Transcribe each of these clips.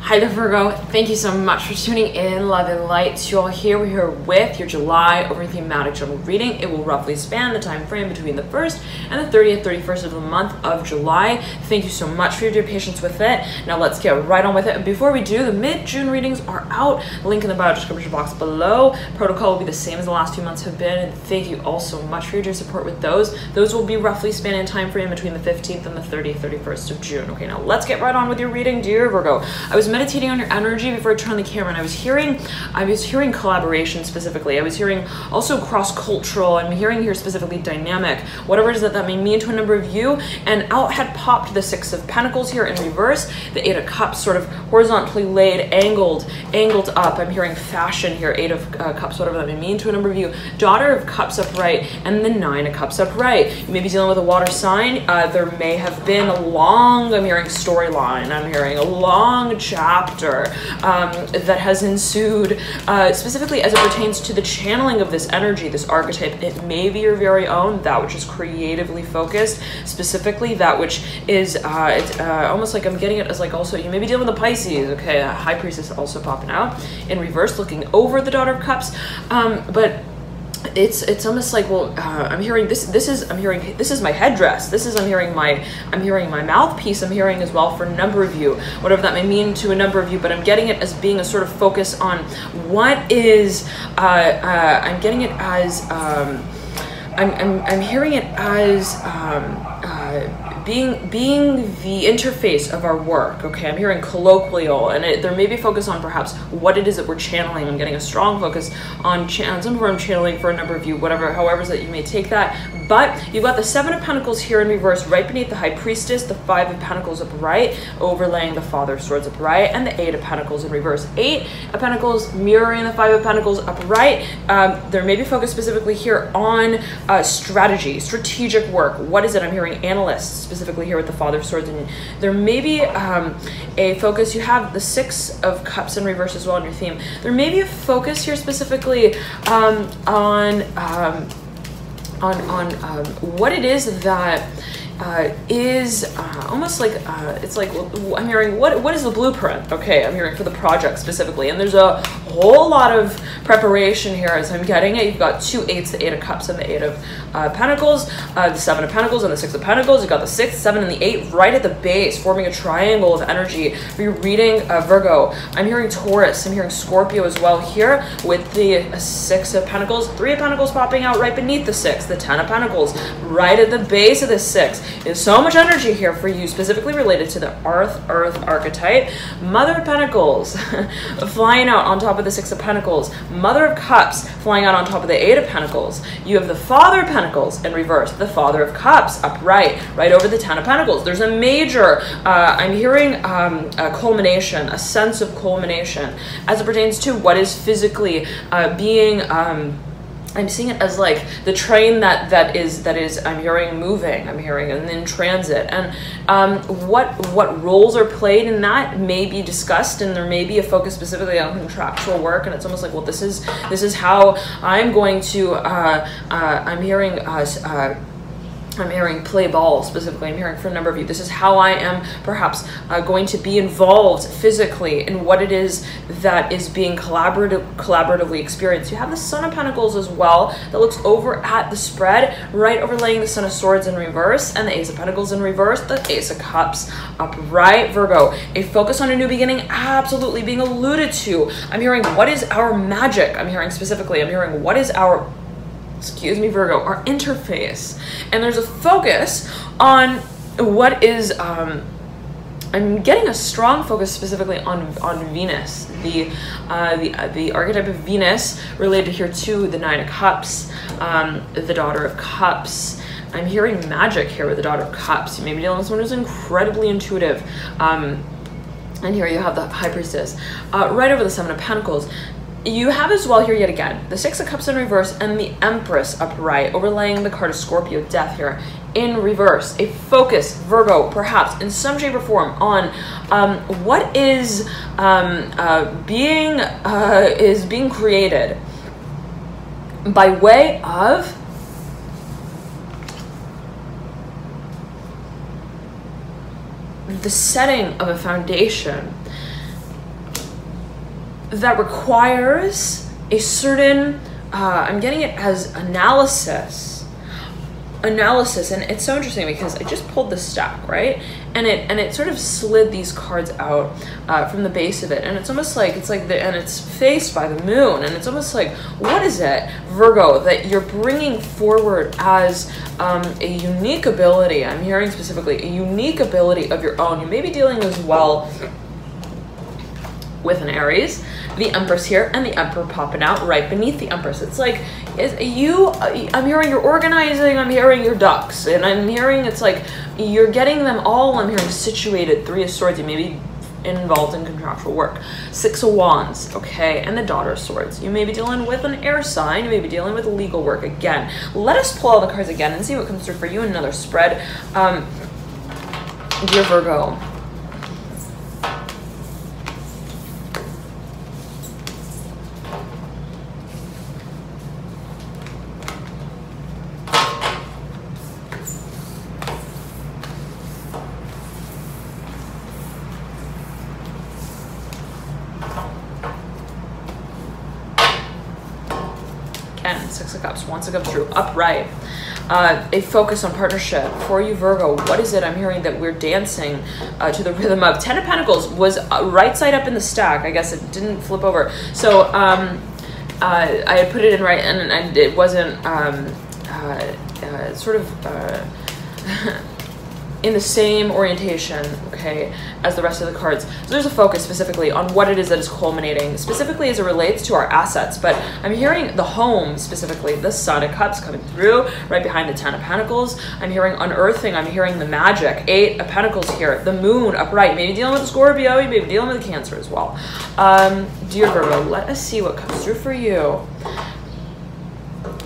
Hi there, Virgo. Thank you so much for tuning in. Love and light to you all here. We're here with your July over thematic journal reading. It will roughly span the time frame between the 1st and the 30th, 31st of the month of July. Thank you so much for your dear patience with it. Now let's get right on with it. And before we do, the mid-June readings are out. Link in the bio description box below. Protocol will be the same as the last 2 months have been. And thank you all so much for your dear support with those. Those will be roughly spanning time frame between the 15th and the 30th, 31st of June. Okay, now let's get right on with your reading, dear Virgo. I was meditating on your energy before I turned the camera, and I was hearing collaboration specifically. I was hearing also cross-cultural. I'm hearing here specifically dynamic, whatever it is that may mean to a number of you. And out had popped the 6 of Pentacles here in reverse, the 8 of Cups sort of horizontally laid, angled up. I'm hearing fashion here, 8 of Cups, whatever that may mean to a number of you. Daughter of Cups upright, and the 9 of Cups upright. You may be dealing with a water sign. There may have been a long, I'm hearing storyline. I'm hearing a long chapter that has ensued, specifically as it pertains to the channeling of this energy, this archetype. It may be your very own, that which is creatively focused, specifically that which is, it's almost like I'm getting it as like also, you may be dealing with the Pisces, okay, High Priestess also popping out in reverse, looking over the Daughter of Cups, but it's almost like, well, I'm hearing this is my headdress. I'm hearing my mouthpiece. I'm hearing as well for a number of you, whatever that may mean to a number of you, but I'm getting it as being a sort of focus on what is, I'm getting it as, I'm hearing it as, being the interface of our work. Okay, I'm hearing colloquial, and there may be focus on perhaps what it is that we're channeling. I'm getting a strong focus on some form of channeling for a number of you, however that you may take that. But you've got the 7 of Pentacles here in reverse, right beneath the High Priestess, the 5 of Pentacles upright, overlaying the Father of Swords upright, and the 8 of Pentacles in reverse. 8 of Pentacles mirroring the 5 of Pentacles upright. There may be focus specifically here on strategy, strategic work. What is it? I'm hearing analysts, specifically here with the Father of Swords, and there may be a focus. You have the 6 of Cups in reverse as well in your theme. There may be a focus here specifically on what it is that is almost like it's like, well, I'm hearing what is the blueprint? Okay, I'm hearing for the project specifically, and there's a whole lot of preparation here as I'm getting it. You've got 2 8s, the 8 of Cups and the 8 of Pentacles, the 7 of Pentacles and the 6 of Pentacles. You've got the 6, 7, and the 8 right at the base, forming a triangle of energy. For your reading, Virgo, I'm hearing Taurus, I'm hearing Scorpio as well here with the 6 of Pentacles, 3 of Pentacles popping out right beneath the 6, the 10 of Pentacles right at the base of the 6. There's so much energy here for you, specifically related to the Earth archetype. Mother of Pentacles flying out on top of the 6 of Pentacles. Mother of Cups flying out on top of the 8 of Pentacles. You have the Father of Pentacles in reverse, the Father of Cups upright, right over the 10 of Pentacles. There's a major, I'm hearing a culmination, a sense of culmination as it pertains to what is physically being, I'm seeing it as like the train that is I'm hearing moving, I'm hearing and in transit, and what roles are played in that may be discussed, and there may be a focus specifically on contractual work, and it's almost like, well, this is how I'm going to I'm hearing play ball specifically. I'm hearing for a number of you, this is how I am perhaps going to be involved physically in what it is that is being collaboratively experienced. You have the Son of Pentacles as well that looks over at the spread, right overlaying the Son of Swords in reverse and the Ace of Pentacles in reverse, the Ace of Cups upright. Virgo, a focus on a new beginning absolutely being alluded to. I'm hearing what is our magic. I'm hearing specifically, I'm hearing what is our, excuse me, Virgo, our interface. And there's a focus on what is, I'm getting a strong focus specifically on Venus, the archetype of Venus related here to the 9 of Cups, the Daughter of Cups. I'm hearing magic here with the Daughter of Cups. You may be dealing with someone who's incredibly intuitive. And here you have the High Priestess, right over the 7 of Pentacles. You have as well here yet again the 6 of Cups in reverse and the Empress upright, overlaying the card of Scorpio, death here in reverse. A focus, Virgo, perhaps in some shape or form on what is being created by way of the setting of a foundation that requires a certain, I'm getting it as analysis, and it's so interesting because I just pulled the stack, right, and it sort of slid these cards out from the base of it, and it's almost like and it's faced by the moon, and it's almost like, what is it, Virgo, that you're bringing forward as a unique ability? I'm hearing specifically a unique ability of your own. You may be dealing as well with an Aries, the Empress here, and the Emperor popping out right beneath the Empress. It's like, I'm hearing you're organizing, I'm hearing your ducks, and I'm hearing it's like you're getting them all, I'm hearing situated. Three of Swords, you may be involved in contractual work. Six of Wands, okay, and the Daughter of Swords. You may be dealing with an air sign, you may be dealing with legal work. Again, let us pull all the cards again and see what comes through for you in another spread. Dear Virgo, Six of Cups, One of Cups through, upright. A focus on partnership for you, Virgo. What is it I'm hearing that we're dancing to the rhythm of? Ten of Pentacles was right side up in the stack. I guess it didn't flip over. So I had put it in right, and it wasn't sort of in the same orientation, okay, as the rest of the cards. So there's a focus specifically on what it is that is culminating, specifically as it relates to our assets. But I'm hearing the home, specifically the Son of Cups coming through right behind the Ten of Pentacles. I'm hearing unearthing, I'm hearing the magic. Eight of Pentacles here, the Moon upright. Maybe dealing with a Scorpio, you may be dealing with a Cancer as well. Dear Virgo, let us see what comes through for you.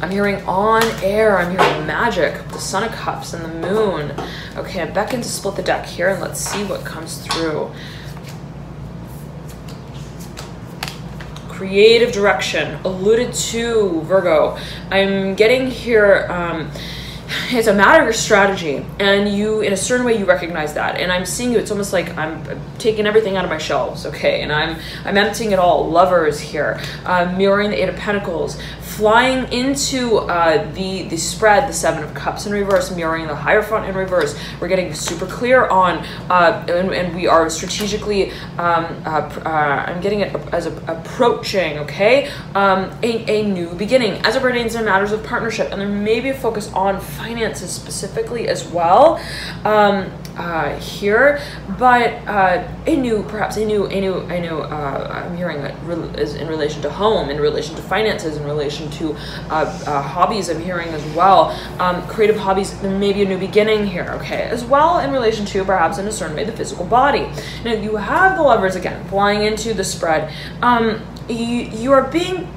I'm hearing on air, I'm hearing magic, the Son of Cups and the Moon. Okay, I'm beckoning to split the deck here, and let's see what comes through. Creative direction, alluded to, Virgo. I'm getting here, it's a matter of your strategy, and you, in a certain way, you recognize that. And I'm seeing you, it's almost like I'm taking everything out of my shelves, okay? And I'm emptying it all. Lovers here, mirroring the Eight of Pentacles, flying into the spread, the Seven of Cups in reverse, mirroring the Hierophant in reverse. We're getting super clear on, and we are strategically, I'm getting it as approaching, okay? A new beginning as it pertains to matters of partnership, and there may be a focus on finances specifically as well here, but perhaps a new I'm hearing that is in relation to home, in relation to finances, in relation to hobbies. I'm hearing as well, creative hobbies. There may be a new beginning here, okay, as well in relation to perhaps in a certain way the physical body. Now you have the Lovers again flying into the spread. You are being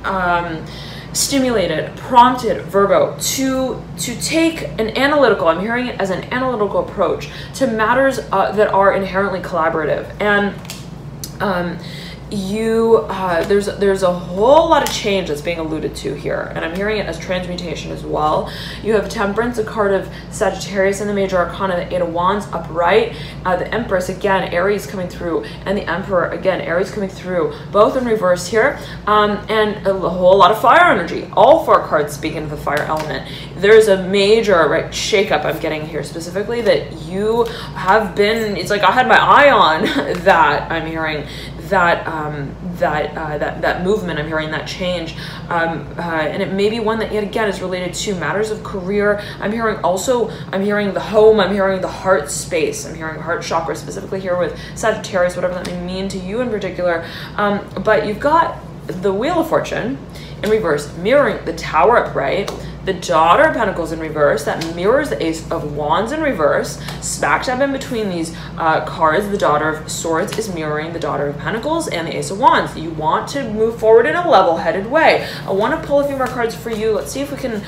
stimulated, prompted, Virgo, to take an analytical, I'm hearing it as an analytical approach to matters that are inherently collaborative. And there's a whole lot of change that's being alluded to here, and I'm hearing it as transmutation as well. You have Temperance, a card of Sagittarius, and the Major Arcana, the Eight of Wands upright, the Empress again, Aries coming through, and the Emperor again, Aries coming through, both in reverse here, and a whole lot of fire energy. All four cards speaking of the fire element. There's a major shakeup I'm getting here, specifically that you have been. It's like I had my eye on that. I'm hearing that movement. I'm hearing that change, and it may be one that yet again is related to matters of career. I'm hearing the home. I'm hearing the heart space. I'm hearing heart chakra specifically here with Sagittarius, whatever that may mean to you in particular. But you've got the Wheel of Fortune in reverse, mirroring the Tower upright, the Daughter of Pentacles in reverse, that mirrors the Ace of Wands in reverse. Smack dab in between these cards, the Daughter of Swords is mirroring the Daughter of Pentacles and the Ace of Wands. You want to move forward in a level-headed way. I want to pull a few more cards for you. Let's see if we can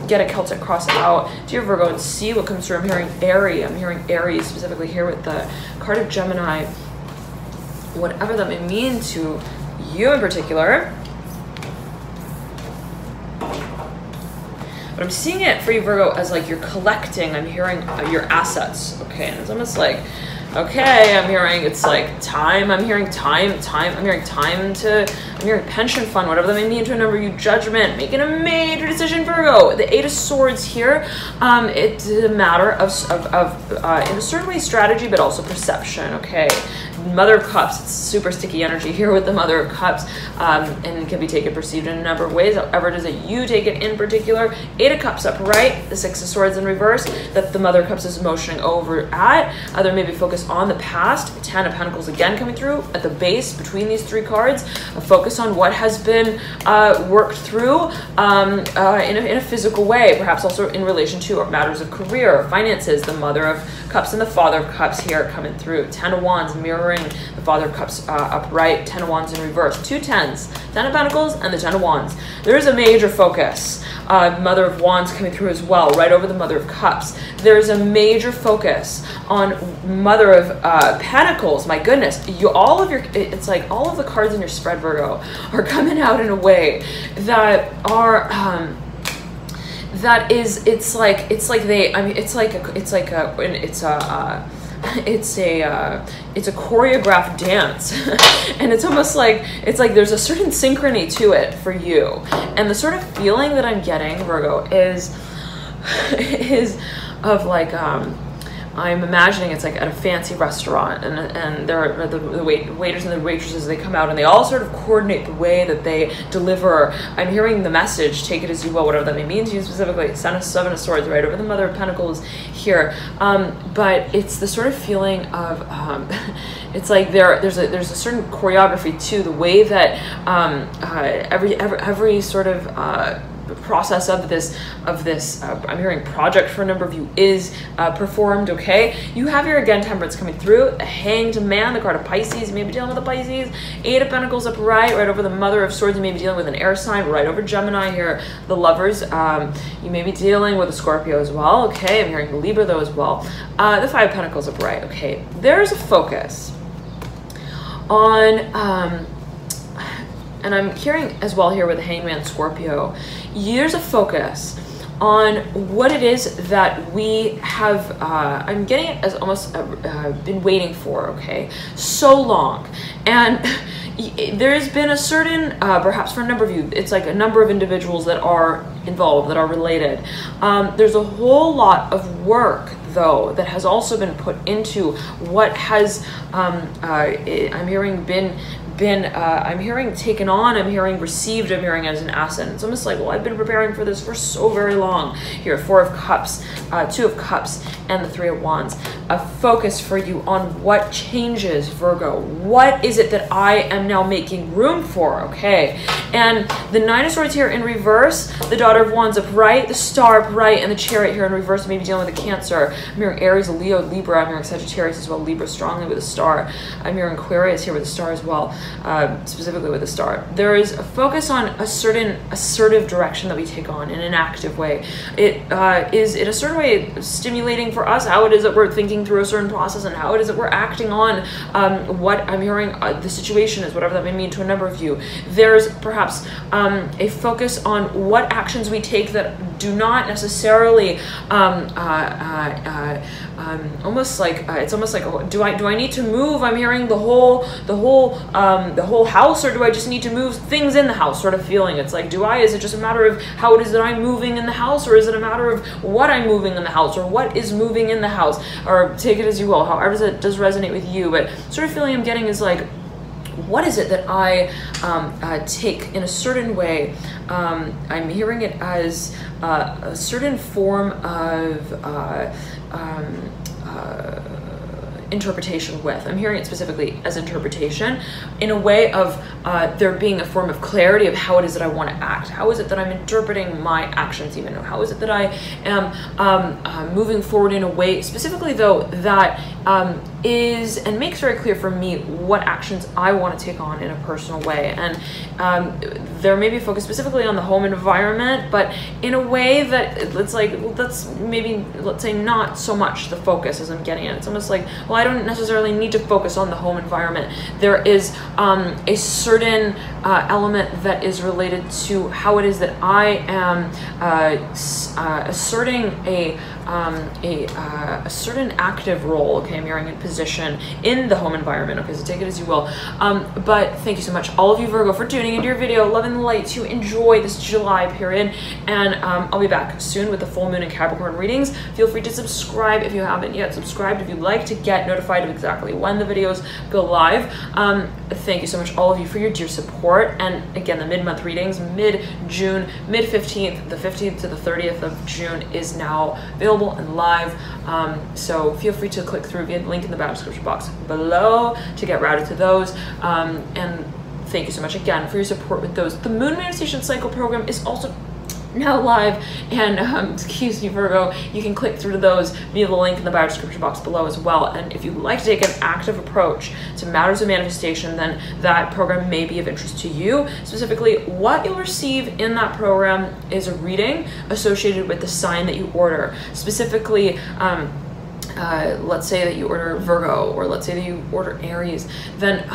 get a Celtic cross out, dear Virgo, and see what comes through. I'm hearing Aries. I'm hearing Aries specifically here with the card of Gemini. Whatever that may mean to you in particular. But I'm seeing it for you, Virgo, as like you're collecting. I'm hearing your assets, okay? And it's almost like Okay, I'm hearing it's like time. I'm hearing time. I'm hearing I'm hearing pension fund, whatever that may mean to a number of you. Judgment, making a major decision, Virgo. The Eight of Swords here. It's a matter of in a certain way, strategy, but also perception. Okay. Mother of Cups, it's super sticky energy here with the Mother of Cups, and it can be taken, perceived in a number of ways, however it is that you take it in particular. Eight of Cups upright, the Six of Swords in reverse, that the Mother of Cups is motioning over at. There may be focus on the past. Ten of Pentacles again coming through at the base between these three cards, a focus on what has been worked through in a physical way, perhaps also in relation to matters of career, finances. The Mother of Cups and the Father of Cups here coming through. Ten of Wands mirroring the Father of Cups upright, Ten of Wands in reverse. Two tens, Ten of Pentacles and the Ten of Wands. There is a major focus. Mother of Wands coming through as well, right over the Mother of Cups. There's a major focus on Mother of Pentacles. My goodness, it's like all of the cards in your spread, Virgo, are coming out in a way that are it's a choreographed dance and it's almost like there's a certain synchrony to it for you, and the sort of feeling that I'm getting, Virgo, is of like I'm imagining it's like at a fancy restaurant, and there are the waiters and the waitresses, they come out and they all sort of coordinate the way that they deliver. I'm hearing the message, take it as you will, whatever that may mean to you specifically. Seven of Swords right over the Mother of Pentacles here, but it's the sort of feeling of it's like there's a certain choreography to the way that every sort of process of this I'm hearing project for a number of you is performed. Okay, you have your again Temperance coming through, a Hanged Man, the card of Pisces. You may be dealing with a Pisces. Eight of Pentacles upright, right over the Mother of Swords. You may be dealing with an air sign, right over Gemini here, the Lovers. You may be dealing with a Scorpio as well. Okay, I'm hearing Libra though as well. The Five of Pentacles upright. Okay, there's a focus on and I'm hearing as well here with the Hangman Scorpio, there's a focus on what it is that we have, I'm getting it as almost been waiting for, okay, so long. And there's been a certain, perhaps for a number of you, it's like a number of individuals that are involved, that are related. There's a whole lot of work though that has also been put into what has, I'm hearing I'm hearing taken on, I'm hearing received, I'm hearing as an asset. It's almost like, well, I've been preparing for this for so very long. Here, Four of Cups, Two of Cups, and the Three of Wands. A focus for you on what changes, Virgo. What is it that I am now making room for, okay? And the Nine of Swords here in reverse, the Daughter of Wands upright, the Star upright, and the Chariot here in reverse. Maybe dealing with a Cancer. I'm hearing Aries, Leo, Libra. I'm hearing Sagittarius as well. Libra strongly with a Star. I'm hearing Aquarius here with a Star as well. Specifically with a Star. There is a focus on a certain assertive direction that we take on in an active way. It is in a certain way stimulating for us how it is that we're thinking through a certain process and how it is that we're acting on what I'm hearing the situation is, whatever that may mean to a number of you. There's perhaps a focus on what actions we take that do not necessarily almost like it's almost like, do I need to move? I'm hearing the whole house, or do I just need to move things in the house sort of feeling. It's like, is it just a matter of how it is that I'm moving in the house, or is it a matter of what I'm moving in the house, or what is moving in the house, or take it as you will, however it does resonate with you. But sort of feeling I'm getting is like, what is it that I take in a certain way? I'm hearing it as a certain form of interpretation with. I'm hearing it specifically as interpretation in a way of there being a form of clarity of how it is that I want to act. How is it that I'm interpreting my actions even? How is it that I am moving forward in a way specifically though that is and makes very clear for me what actions I want to take on in a personal way. And there may be focus specifically on the home environment, but in a way that it's like, well, that's maybe, let's say, not so much the focus as I'm getting at. It's almost like, well, I don't necessarily need to focus on the home environment. There is a certain element that is related to how it is that I am asserting a certain active role, okay? okay, mirroring in position in the home environment. Okay, so take it as you will. But thank you so much, all of you Virgo, for tuning into your video, loving the light, to enjoy this July period. And I'll be back soon with the full moon and Capricorn readings. Feel free to subscribe if you haven't yet subscribed, if you'd like to get notified of exactly when the videos go live. Thank you so much, all of you, for your dear support. And again, the mid-month readings, mid-June, mid-15th, the 15th to the 30th of June is now available and live. So feel free to click through via the link in the bio description box below to get routed to those. And thank you so much again for your support with those. The Moon Manifestation Cycle program is also now live, and excuse me, Virgo, you can click through to those via the link in the bio description box below as well. And if you'd like to take an active approach to matters of manifestation, then that program may be of interest to you. Specifically, what you'll receive in that program is a reading associated with the sign that you order. Specifically, let's say that you order Virgo, or let's say that you order Aries, then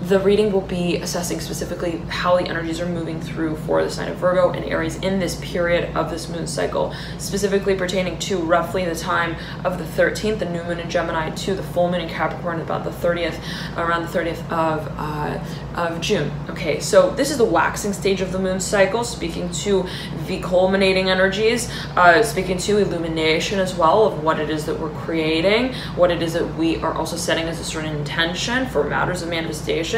the reading will be assessing specifically how the energies are moving through for the sign of Virgo and Aries in this period of this moon cycle, specifically pertaining to roughly the time of the 13th, the new moon in Gemini, to the full moon in Capricorn, about the 30th, around the 30th of June. Okay, so this is the waxing stage of the moon cycle, speaking to the culminating energies, speaking to illumination as well of what it is that we're creating, what it is that we are also setting as a certain intention for matters of manifestation.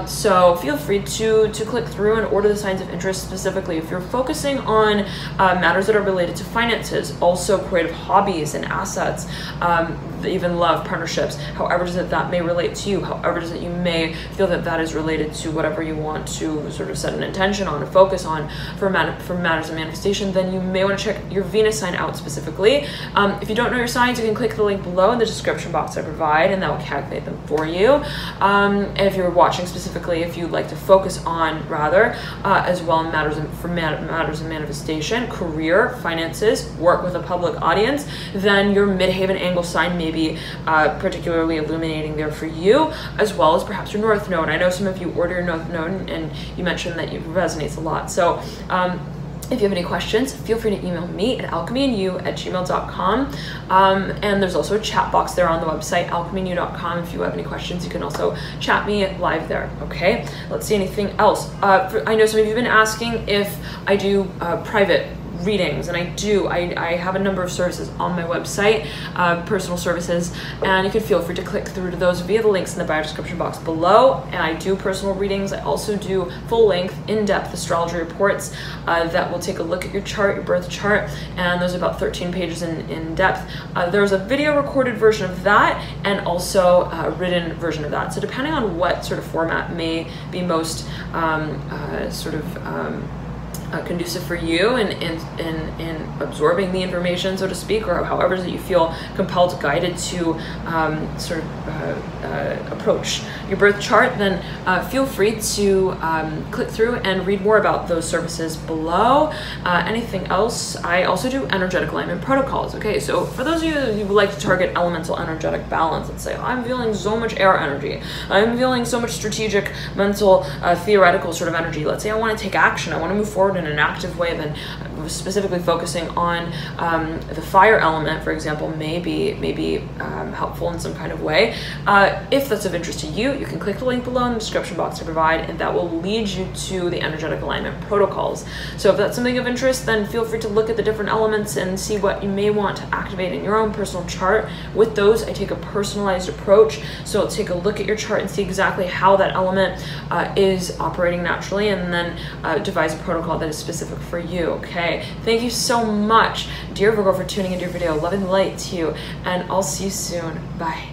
So feel free to click through and order the signs of interest. Specifically, if you're focusing on matters that are related to finances, also creative hobbies and assets, even love, partnerships, however does it that may relate to you, however does it you may feel that that is related to whatever you want to sort of set an intention on, or focus on for matters of manifestation, then you may want to check your Venus sign out specifically. If you don't know your signs, you can click the link below in the description box I provide, and that will calculate them for you. And if you're watching specifically, if you'd like to focus on rather as well in matters of manifestation, career, finances, work with a public audience, then your midhaven angle sign may be particularly illuminating there for you, as well as perhaps your north node. I know some of you order your north node and you mentioned that it resonates a lot. So if you have any questions, feel free to email me at alchemyandyou@gmail.com. And there's also a chat box there on the website, alchemyandyou.com. If you have any questions, you can also chat me live there. Okay, let's see anything else. I know some of you have been asking if I do private readings, and I do. I have a number of services on my website, personal services, and you can feel free to click through to those via the links in the bio description box below. And I do personal readings. I also do full-length, in-depth astrology reports that will take a look at your chart, your birth chart, and there's about 13 pages in depth. There's a video recorded version of that, and also a written version of that. So depending on what sort of format may be most conducive for you in absorbing the information, so to speak, or however that you feel compelled, guided to approach your birth chart, then feel free to click through and read more about those services below. Anything else? I also do energetic alignment protocols. Okay, so for those of you who would like to target elemental energetic balance, let's say, I'm feeling so much air energy, I'm feeling so much strategic, mental, theoretical sort of energy. Let's say I want to take action, I want to move forward in an active way, then specifically focusing on the fire element, for example, may be helpful in some kind of way. If that's of interest to you, you can click the link below in the description box to provide, and that will lead you to the energetic alignment protocols. So if that's something of interest, then feel free to look at the different elements and see what you may want to activate in your own personal chart. With those, I take a personalized approach, so I'll take a look at your chart and see exactly how that element is operating naturally, and then devise a protocol that is specific for you. Okay, thank you so much, dear Virgo, for tuning into your video. Love and light to you, and I'll see you soon. Bye.